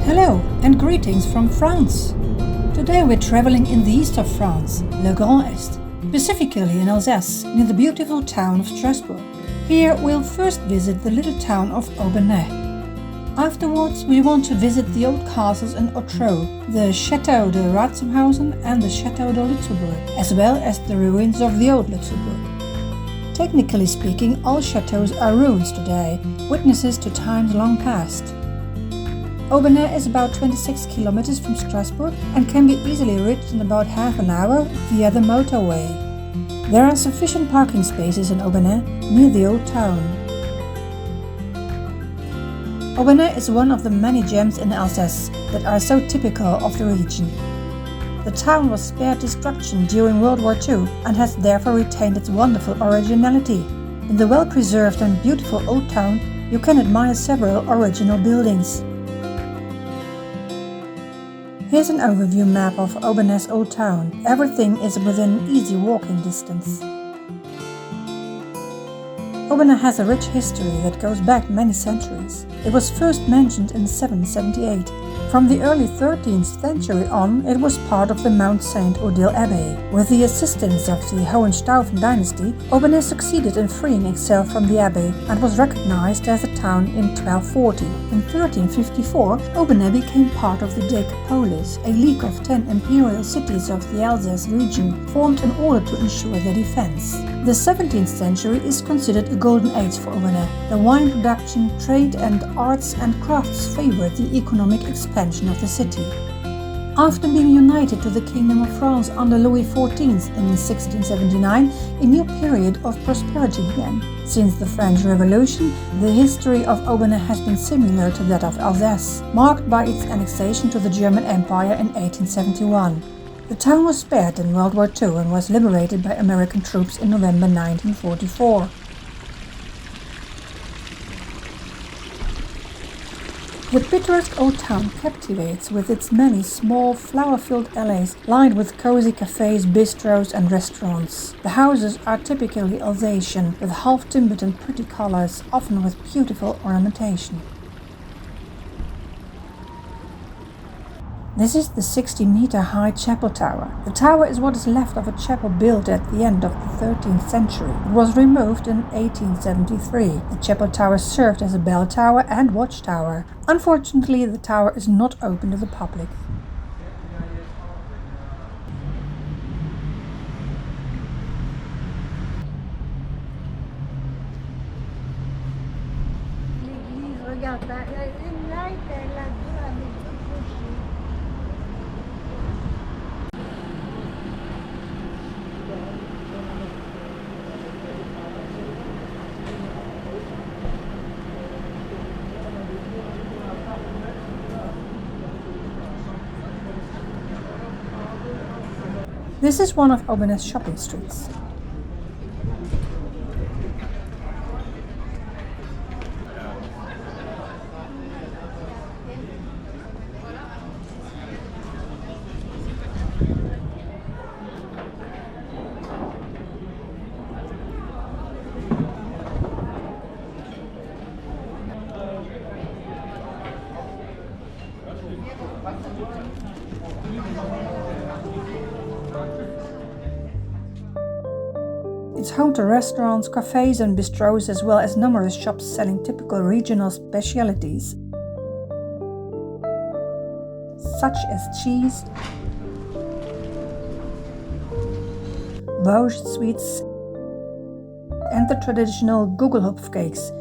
Hello and greetings from France. Today we're traveling in the east of France, Le Grand Est, specifically in Alsace, near the beautiful town of Strasbourg. Here we'll first visit the little town of Obernai. Afterwards we want to visit the old castles in Ottrott, the Chateaux de Ratzenhausen and the Chateau de Luxembourg, as well as the ruins of the old Luxembourg. Technically speaking, all chateaux are ruins today, witnesses to times long past. Obernai is about 26 kilometers from Strasbourg and can be easily reached in about half an hour via the motorway. There are sufficient parking spaces in Obernai near the old town. Obernai is one of the many gems in Alsace that are so typical of the region. The town was spared destruction during World War II and has therefore retained its wonderful originality. In the well-preserved and beautiful old town, you can admire several original buildings. Here's an overview map of Obernai's old town. Everything is within easy walking distance. Obernai has a rich history that goes back many centuries. It was first mentioned in 778. From the early 13th century on, it was part of the Mount Saint Odile Abbey. With the assistance of the Hohenstaufen dynasty, Obernai succeeded in freeing itself from the abbey and was recognized as a town in 1240. In 1354, Obernai became part of the Decapolis, a league of 10 imperial cities of the Alsace region, formed in order to ensure their defense. The 17th century is considered a golden age for Obernai. The wine production, trade and arts and crafts favored the economic expansion of the city. After being united to the Kingdom of France under Louis XIV in 1679, a new period of prosperity began. Since the French Revolution, the history of Obernai has been similar to that of Alsace, marked by its annexation to the German Empire in 1871. The town was spared in World War II and was liberated by American troops in November 1944. The picturesque old town captivates with its many small, flower-filled alleys lined with cozy cafes, bistros and restaurants. The houses are typically Alsatian, with half-timbered and pretty colors, often with beautiful ornamentation. This is the 60-meter-high chapel tower. The tower is what is left of a chapel built at the end of the 13th century. It was removed in 1873. The chapel tower served as a bell tower and watchtower. Unfortunately, the tower is not open to the public. This is one of Obernai's shopping streets. It's home to restaurants, cafes and bistros, as well as numerous shops selling typical regional specialities, such as cheese, Vosges sweets and the traditional Gugelhupf cakes,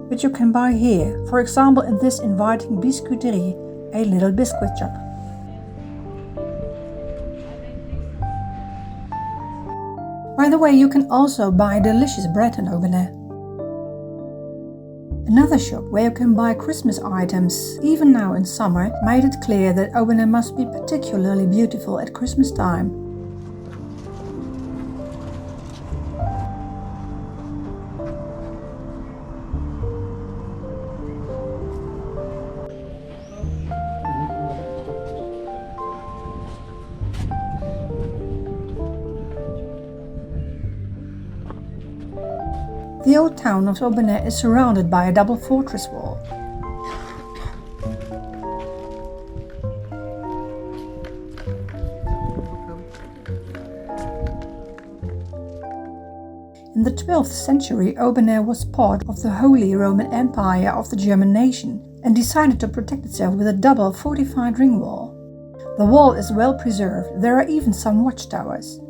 which you can buy here, for example in this inviting biscuiterie, a little biscuit shop. By the way, you can also buy delicious bread in Obernai. Another shop where you can buy Christmas items, even now in summer, made it clear that Obernai must be particularly beautiful at Christmas time. The old town of Obernai is surrounded by a double fortress wall. In the 12th century, Obernai was part of the Holy Roman Empire of the German nation and decided to protect itself with a double fortified ring wall. The wall is well preserved, there are even some watchtowers.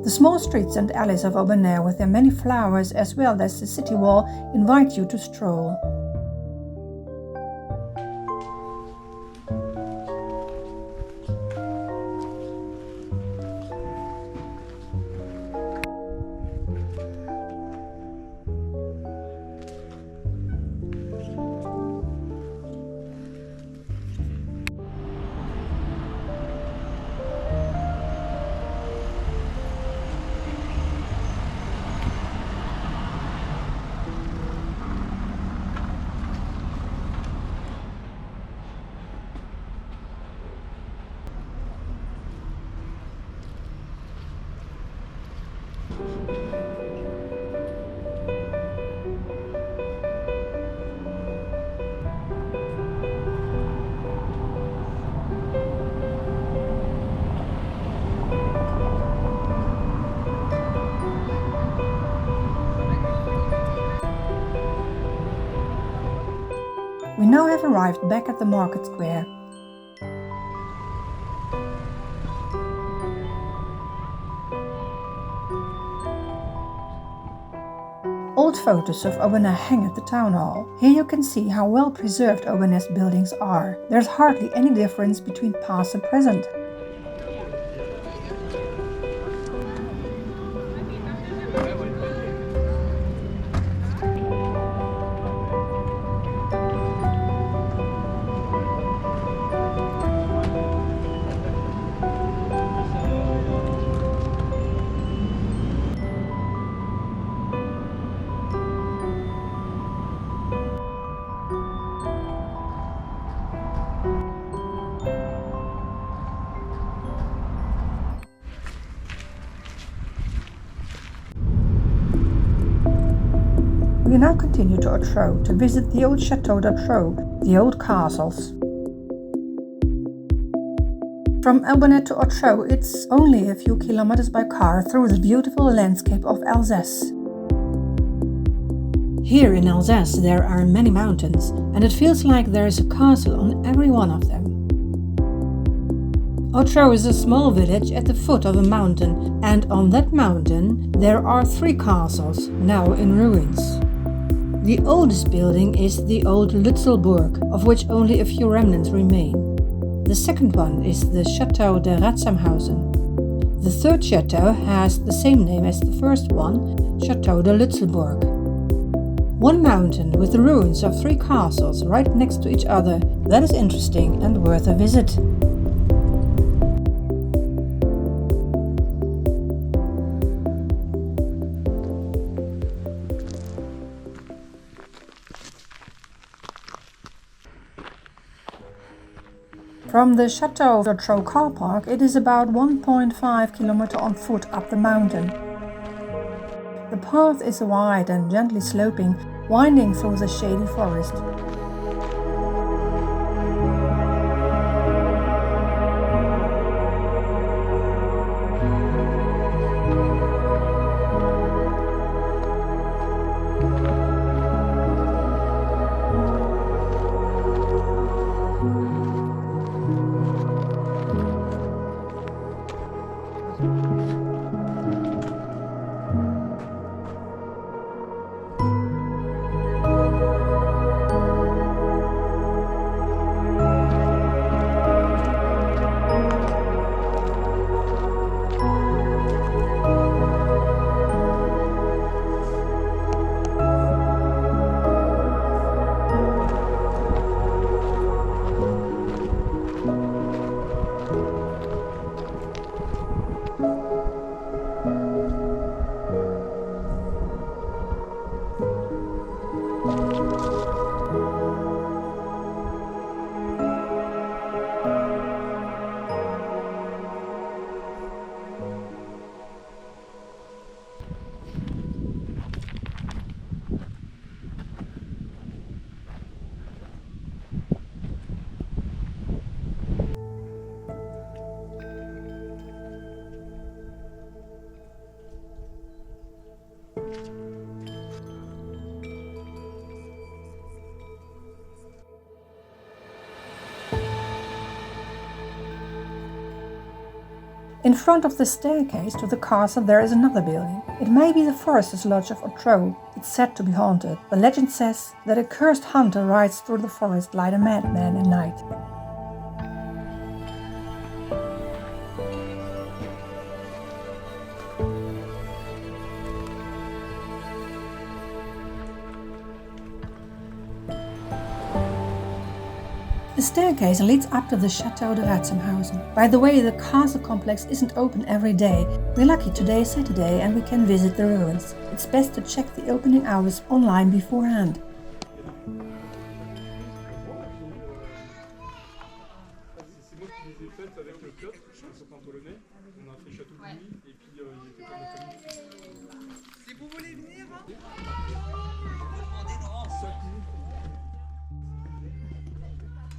The small streets and alleys of Obernai with their many flowers as well as the city wall invite you to stroll. We now have arrived back at the market square. Old photos of Obernai hang at the town hall. Here you can see how well preserved Obernai's buildings are. There's hardly any difference between past and present. We now continue to Ottrott to visit the old Chateaux d'Ottrott, the old castles. From Obernai to Ottrott, it's only a few kilometers by car through the beautiful landscape of Alsace. Here in Alsace there are many mountains, and it feels like there is a castle on every one of them. Ottrott is a small village at the foot of a mountain, and on that mountain there are 3 castles, now in ruins. The oldest building is the old Lutzelburg, of which only a few remnants remain. The second one is the Chateaux de Ratsamhausen. The third chateau has the same name as the first one, Chateaux de Lützelburg. One mountain with the ruins of 3 castles right next to each other, that is interesting and worth a visit. From the Chateaux Ottrott car park, it is about 1.5 km on foot up the mountain. The path is wide and gently sloping, winding through the shady forest. In front of the staircase to the castle there is another building. It may be the forester's lodge of Ottrott. It's said to be haunted. The legend says that a cursed hunter rides through the forest like a madman at night. The staircase leads up to the Chateaux de Ratzenhausen. By the way, the castle complex isn't open every day. We're lucky today is Saturday and we can visit the ruins. It's best to check the opening hours online beforehand.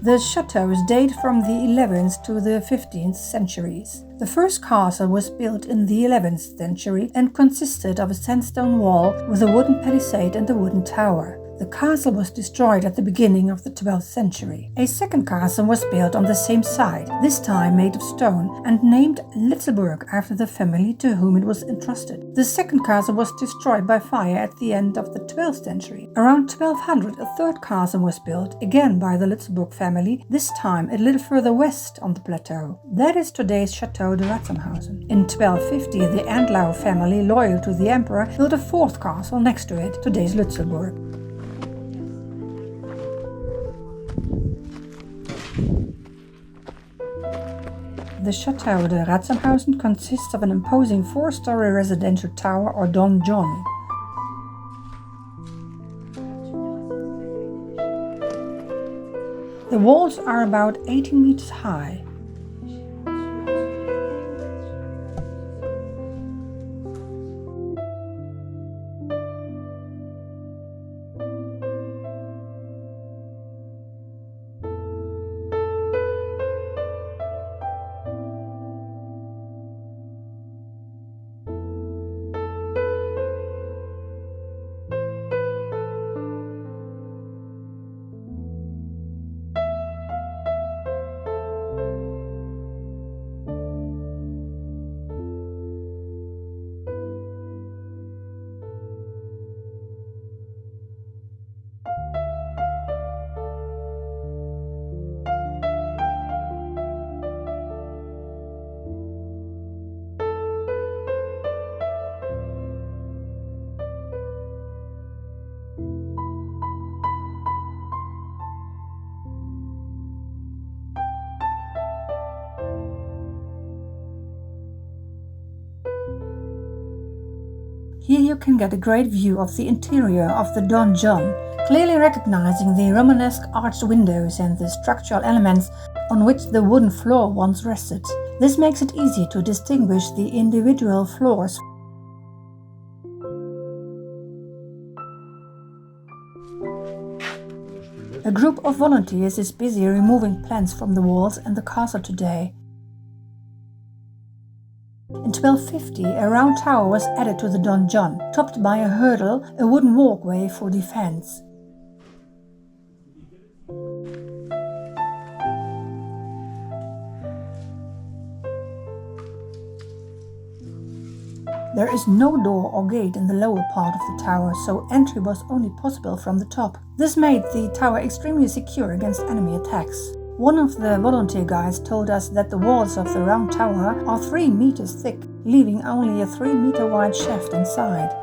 The chateaux date from the 11th to the 15th centuries. The first castle was built in the 11th century and consisted of a sandstone wall with a wooden palisade and a wooden tower. The castle was destroyed at the beginning of the 12th century. A second castle was built on the same site, this time made of stone, and named Lützelburg after the family to whom it was entrusted. The second castle was destroyed by fire at the end of the 12th century. Around 1200, a third castle was built, again by the Lützelburg family, this time a little further west on the plateau. That is today's Chateaux de Ratzenhausen. In 1250, the Antlauer family, loyal to the emperor, built a fourth castle next to it, today's Lützelburg. The Chateaux de Ratzenhausen consists of an imposing 4-story residential tower or donjon. The walls are about 18 meters high. Here you can get a great view of the interior of the donjon, clearly recognizing the Romanesque arched windows and the structural elements on which the wooden floor once rested. This makes it easy to distinguish the individual floors. A group of volunteers is busy removing planks from the walls and the castle today. In 1250, a round tower was added to the donjon, topped by a hurdle, a wooden walkway for defense. There is no door or gate in the lower part of the tower, so entry was only possible from the top. This made the tower extremely secure against enemy attacks. One of the volunteer guides told us that the walls of the round tower are 3 meters thick, leaving only a 3-meter wide shaft inside.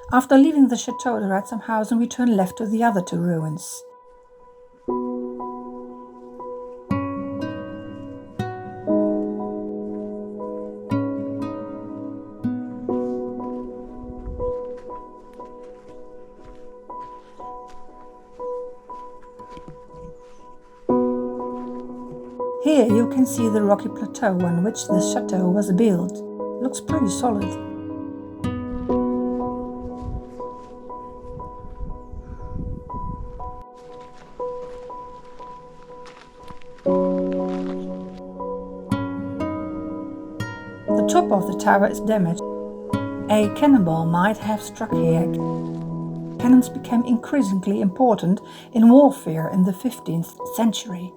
After leaving the Chateau de Ratsamhausen, we turn left to the other 2 ruins. Here you can see the rocky plateau on which the chateau was built. Looks pretty solid. The top of the tower is damaged. A cannonball might have struck here. Cannons became increasingly important in warfare in the 15th century.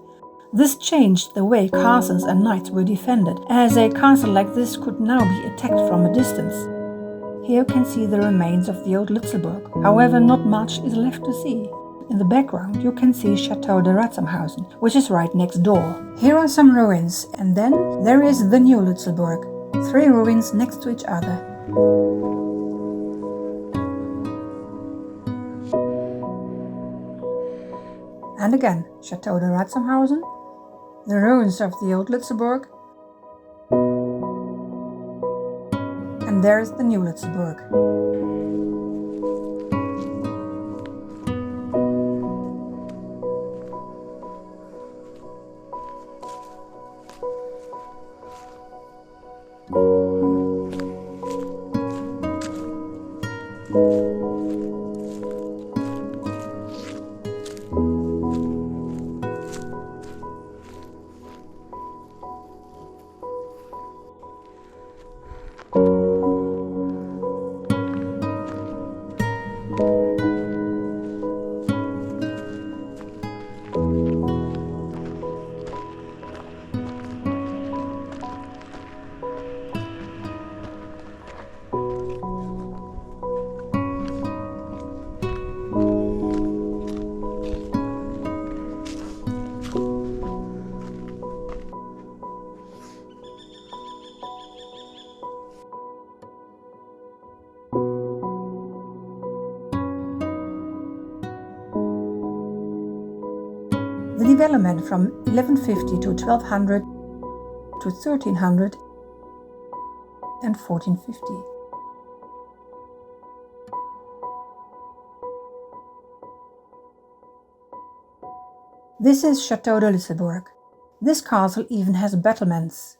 This changed the way castles and knights were defended, as a castle like this could now be attacked from a distance. Here you can see the remains of the old Lützelburg. However, not much is left to see. In the background you can see Chateau de Ratsamhausen, which is right next door. Here are some ruins, and then there is the new Lützelburg. 3 ruins next to each other. And again, Chateau de Ratsamhausen, the ruins of the old Lützelburg, and there is the new Lützelburg. development from 1150 to 1200 to 1300 and 1450. This is Chateau de Lisseburg. This castle even has battlements.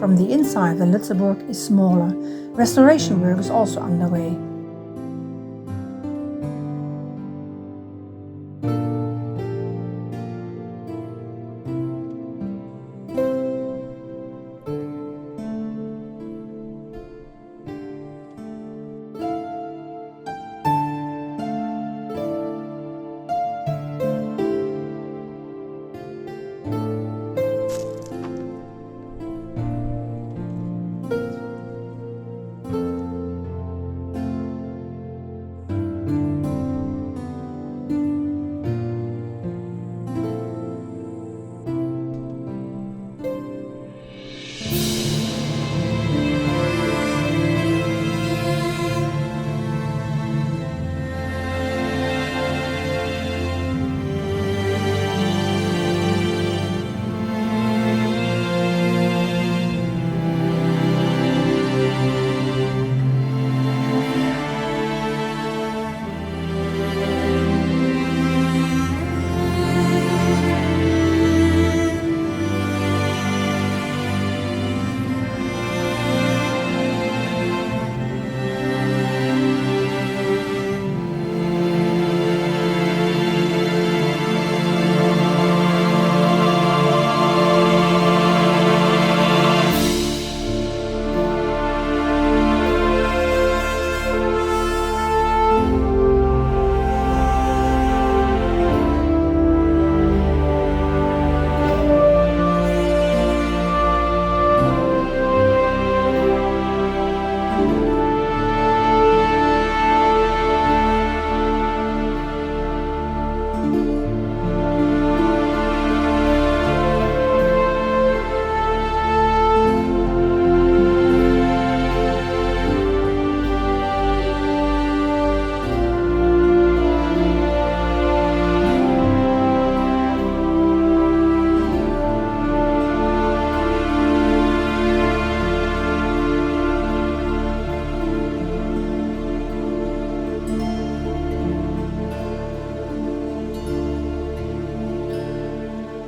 From the inside, the Litzeburg is smaller. Restoration work is also underway.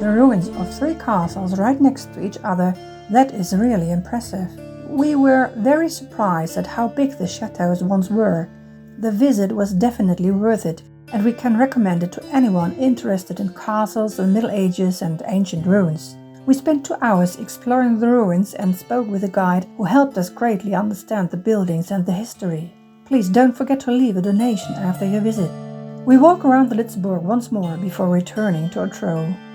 The ruins of 3 castles right next to each other, that is really impressive. We were very surprised at how big the chateaux once were. The visit was definitely worth it, and we can recommend it to anyone interested in castles, the Middle Ages and ancient ruins. We spent 2 hours exploring the ruins and spoke with a guide who helped us greatly understand the buildings and the history. Please don't forget to leave a donation after your visit. We walk around the Litzburg once more before returning to Ottrott.